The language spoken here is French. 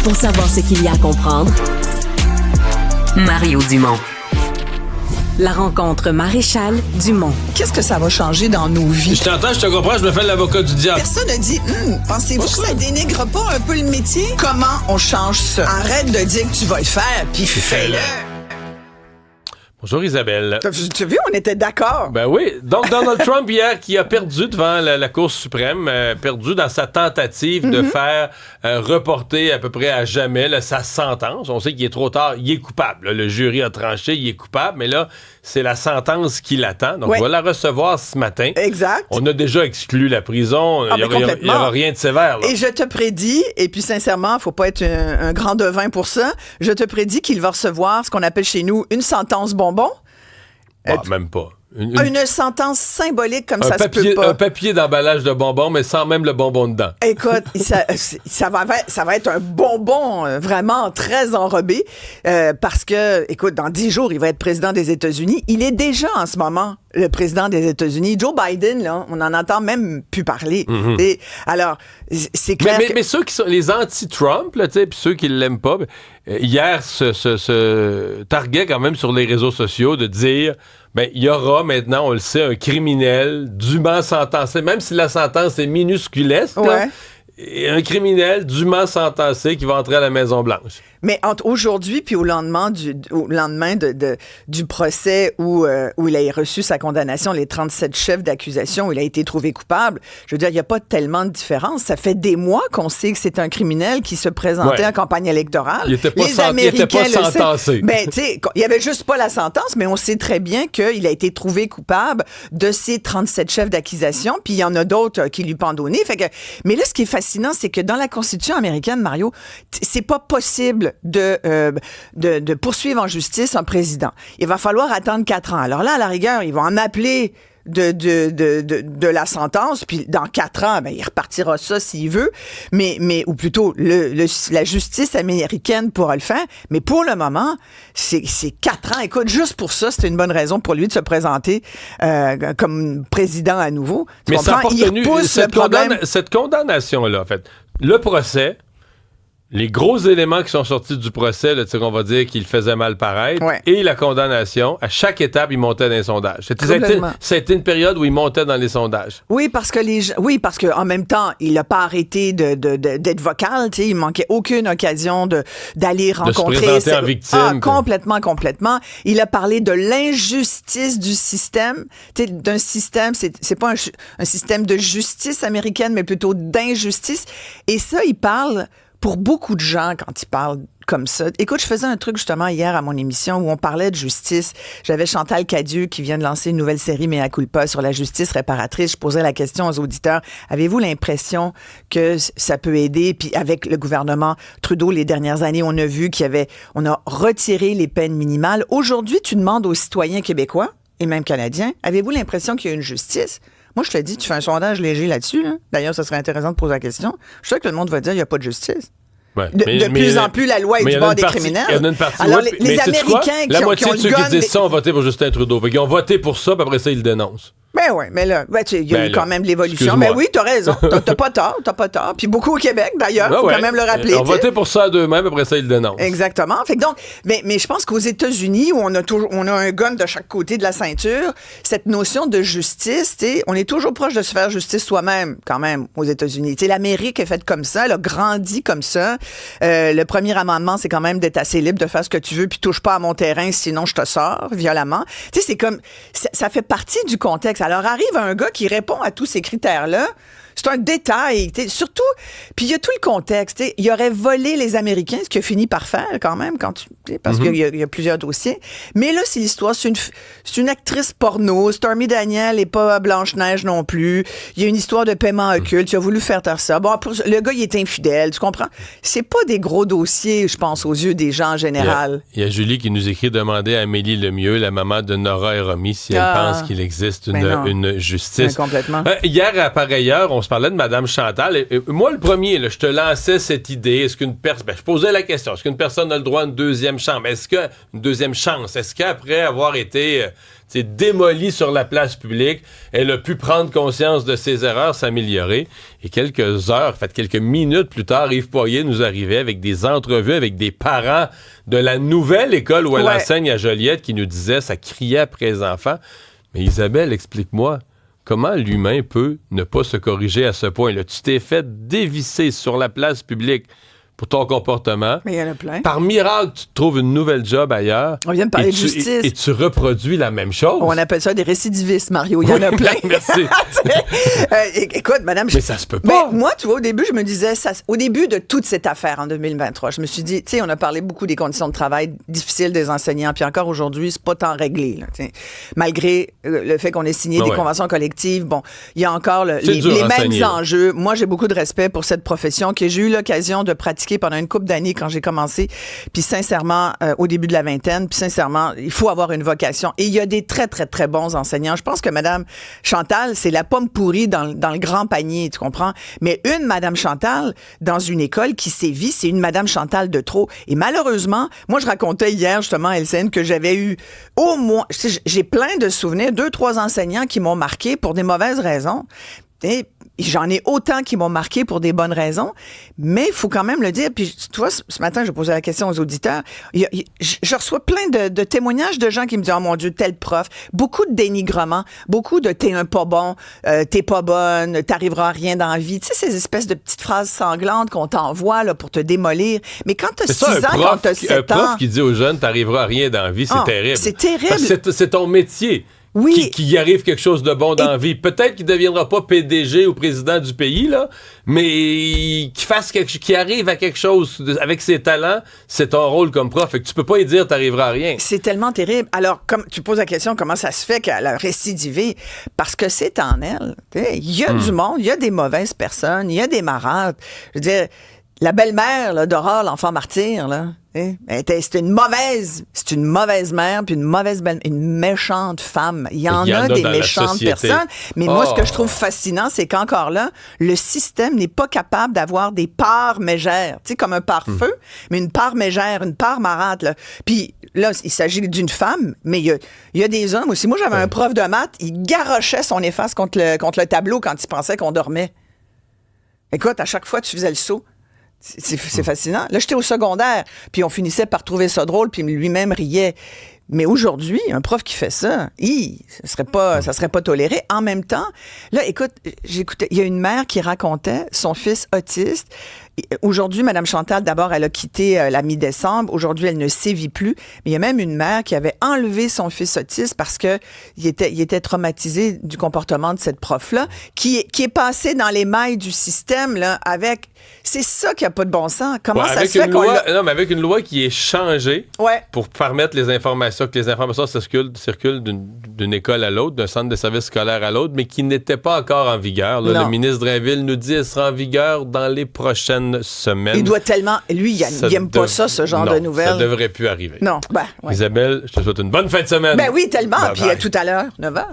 Pour savoir ce qu'il y a à comprendre, Mario Dumont. La rencontre Maréchal Dumont. Qu'est-ce que ça va changer dans nos vies? Je t'entends, je te comprends, je me fais l'avocat du diable. Personne n'a dit, pensez-vous que ça dénigre pas un peu le métier? Comment on change ça? Arrête de dire que tu vas le faire, puis fais-le. Bonjour Isabelle. Tu as vu, on était d'accord. Ben oui. Donc Donald Trump hier qui a perdu devant la Cour suprême, perdu dans sa tentative de faire reporter à peu près à jamais là, sa sentence. On sait qu'il est trop tard, il est coupable. Là. Le jury a tranché, il est coupable, mais là, c'est la sentence qui l'attend. Donc on va la recevoir ce matin. Exact. On a déjà exclu la prison. Il n'y aura rien de sévère. Là. Et je te prédis, et puis sincèrement, il ne faut pas être un grand devin pour ça, je te prédis qu'il va recevoir ce qu'on appelle chez nous une sentence bonbon. Même pas. Une sentence symbolique comme ça se peut pas. Un papier d'emballage de bonbons, mais sans même le bonbon dedans. Écoute, ça va être un bonbon vraiment très enrobé parce que, écoute, dans 10 jours, il va être président des États-Unis. Il est déjà en ce moment le président des États-Unis. Joe Biden, là, on n'en entend même plus parler. Et, alors, c'est clair mais ceux qui sont les anti-Trump, puis ceux qui ne l'aiment pas, hier se targuaient quand même sur les réseaux sociaux de dire... il y aura maintenant, on le sait, un criminel dûment sentencé, même si la sentence est minusculesque, un criminel dûment sentencé qui va entrer à la Maison-Blanche. Mais entre aujourd'hui puis au lendemain du procès où il a reçu sa condamnation, les 37 chefs d'accusation où il a été trouvé coupable, je veux dire, il n'y a pas tellement de différence. Ça fait des mois qu'on sait que c'est un criminel qui se présentait en campagne électorale. Il n'était pas sentencé. Tu sais, il n'y avait juste pas la sentence, mais on sait très bien qu'il a été trouvé coupable de ces 37 chefs d'accusation, puis il y en a d'autres qui lui pendent au nez. Mais là, ce qui est fascinant, c'est que dans la Constitution américaine, Mario, c'est pas possible de poursuivre en justice un président. Il va falloir attendre 4 ans. Alors là, à la rigueur, ils vont en appeler de la sentence, puis dans 4 ans, il repartira ça s'il veut, mais ou plutôt la justice américaine pourra le faire, mais pour le moment, c'est 4 ans. Écoute, juste pour ça, c'est une bonne raison pour lui de se présenter comme président à nouveau. Mais ça a il repousse le problème. Cette condamnation-là, en fait, le procès, les gros éléments qui sont sortis du procès, là, on va dire qu'il faisait mal paraître, et la condamnation, à chaque étape, il montait dans les sondages. Ça a été une période où il montait dans les sondages. Oui, parce que en même temps, il n'a pas arrêté d'être vocal. Il manquait aucune occasion d'aller rencontrer. De se présenter en victime. Complètement. Il a parlé de l'injustice du système. D'un système, c'est pas un système de justice américaine, mais plutôt d'injustice. Et ça, il parle... Pour beaucoup de gens, quand ils parlent comme ça... Écoute, je faisais un truc justement hier à mon émission où on parlait de justice. J'avais Chantal Cadieux qui vient de lancer une nouvelle série Mea culpa sur la justice réparatrice. Je posais la question aux auditeurs. Avez-vous l'impression que ça peut aider? Puis avec le gouvernement Trudeau, les dernières années, on a vu on a retiré les peines minimales. Aujourd'hui, tu demandes aux citoyens québécois et même canadiens, avez-vous l'impression qu'il y a une justice? Moi, je te dis, tu fais un sondage léger là-dessus. Là. D'ailleurs, ça serait intéressant de poser la question. Je suis sûr que tout le monde va dire qu'il n'y a pas de justice. Ouais, de plus en plus, la loi est du bord des criminels. Il y en a une partie. Alors, les Américains la moitié de ceux qui disent ça ont voté pour Justin Trudeau. Ils ont voté pour ça, puis après ça, ils le dénoncent. Ben oui, mais là, il y a eu quand même l'évolution. Mais oui, t'as raison. T'as pas tort. Puis beaucoup au Québec, d'ailleurs, faut quand même le rappeler. Ils ont voté pour ça à d'eux-mêmes, après ça, ils le dénoncent. Exactement. Fait que donc, mais je pense qu'aux États-Unis, où on a un gun de chaque côté de la ceinture, cette notion de justice, on est toujours proche de se faire justice soi-même, quand même, aux États-Unis. L'Amérique est faite comme ça, elle a grandi comme ça. Le premier amendement, c'est quand même d'être assez libre de faire ce que tu veux, puis touche pas à mon terrain, sinon je te sors violemment. C'est comme, ça fait partie du contexte. Alors arrive un gars qui répond à tous ces critères-là. C'est un détail. Surtout, puis il y a tout le contexte. Il aurait volé les Américains, ce qu'il a fini par faire quand même, parce qu'il y a plusieurs dossiers. Mais là, c'est l'histoire. C'est une actrice porno. Stormy Daniels n'est pas Blanche-Neige non plus. Il y a une histoire de paiement occulte. Il a voulu faire taire ça. Bon, le gars, il est infidèle. Tu comprends? C'est pas des gros dossiers, je pense, aux yeux des gens en général. Il y a Julie qui nous écrit demander à Amélie Lemieux, la maman de Nora et Romy, si elle pense qu'il existe une justice. Complètement. Hier, à pareille heure, on se parlais de Mme Chantal. Et moi, le premier, là, je te lançais cette idée. Est-ce qu'une personne... je posais la question. Est-ce qu'une personne a le droit à une deuxième chance? Une deuxième chance? Est-ce qu'après avoir été démolie sur la place publique, elle a pu prendre conscience de ses erreurs, s'améliorer? Et quelques minutes plus tard, Yves Poirier nous arrivait avec des entrevues avec des parents de la nouvelle école où elle enseigne à Joliette qui nous disaient ça criait après les enfants. Mais Isabelle, explique-moi. Comment l'humain peut ne pas se corriger à ce point-là? Tu t'es fait dévisser sur la place publique pour ton comportement. Mais il y en a plein. Par miracle, tu te trouves une nouvelle job ailleurs. On vient de parler de justice. Et tu reproduis la même chose. On appelle ça des récidivistes, Mario. Il y en a plein. Merci. Écoute, madame... Mais ça se peut pas. Mais moi, tu vois, au début, je me disais... au début de toute cette affaire en 2023, je me suis dit, tu sais, on a parlé beaucoup des conditions de travail difficiles des enseignants, puis encore aujourd'hui, c'est pas tant réglé. Là, malgré le fait qu'on ait signé des conventions collectives, bon, il y a encore les mêmes enjeux. Moi, j'ai beaucoup de respect pour cette profession que j'ai eu l'occasion de pratiquer pendant une couple d'années quand j'ai commencé, puis sincèrement, au début de la vingtaine, puis sincèrement, il faut avoir une vocation. Et il y a des très, très, très bons enseignants. Je pense que Mme Chantal, c'est la pomme pourrie dans le grand panier, tu comprends? Mais une Mme Chantal, dans une école qui sévit, c'est une Mme Chantal de trop. Et malheureusement, moi, je racontais hier, justement, à LCN, que j'avais eu au moins, j'ai plein de souvenirs, 2-3 enseignants qui m'ont marqué pour des mauvaises raisons. Et j'en ai autant qui m'ont marqué pour des bonnes raisons, mais il faut quand même le dire. Puis, tu vois, ce matin, je posais la question aux auditeurs. Je reçois plein de témoignages de gens qui me disent « Oh mon Dieu, tel prof ». Beaucoup de dénigrement, beaucoup de « t'es un pas bon, t'es pas bonne, t'arriveras à rien dans la vie ». Tu sais, ces espèces de petites phrases sanglantes qu'on t'envoie là, pour te démolir. Mais quand t'as 6 ans, quand t'as 7 ans... Un prof qui dit aux jeunes « t'arriveras à rien dans la vie », c'est terrible. C'est terrible. Parce que c'est ton métier. Oui. Qu'il y arrive quelque chose de bon dans la vie. Peut-être qu'il ne deviendra pas PDG ou président du pays, là, mais qu'il arrive à quelque chose avec ses talents, c'est ton rôle comme prof. Fait que tu peux pas y dire t'arriveras à rien. C'est tellement terrible. Alors, comme tu poses la question, comment ça se fait qu'elle a récidivé? Parce que c'est en elle. Il y a du monde, il y a des mauvaises personnes, il y a des marâtres. Je veux dire, la belle-mère là, d'Aurore, l'enfant martyr, là, c'est une mauvaise mère, puis une méchante femme. Il y en a des méchantes personnes. Mais moi, ce que je trouve fascinant, c'est qu'encore là, le système n'est pas capable d'avoir des parts mégères. Tu sais, comme un pare-feu, mais une part mégère, une part marâtre. Là. Puis là, il s'agit d'une femme, mais il y a des hommes aussi. Moi, j'avais un prof de maths, il garochait son efface contre le tableau quand il pensait qu'on dormait. Écoute, à chaque fois, tu faisais le saut. C'est fascinant. Là, j'étais au secondaire, puis on finissait par trouver ça drôle, puis lui-même riait. Mais aujourd'hui, un prof qui fait ça, ça serait pas toléré. En même temps, là, écoute, il y a une mère qui racontait son fils autiste. Aujourd'hui, Mme Chantal, d'abord, elle a quitté la mi-décembre. Aujourd'hui, elle ne sévit plus. Mais il y a même une mère qui avait enlevé son fils autiste parce que il était traumatisé du comportement de cette prof-là, qui est passée dans les mailles du système, là, avec... C'est ça qui n'a pas de bon sens. Comment ça se fait Non, mais avec une loi qui est changée pour permettre que les informations circulent d'une école à l'autre, d'un centre de service scolaire à l'autre, mais qui n'était pas encore en vigueur. Là, le ministre Drainville nous dit qu'elle sera en vigueur dans les prochaines semaines. Il doit tellement... Lui, il n'aime pas ça, ce genre de nouvelles. Ça ne devrait plus arriver. Non. Isabelle, je te souhaite une bonne fin de semaine. Ben oui, tellement. Puis à tout à l'heure, 9h.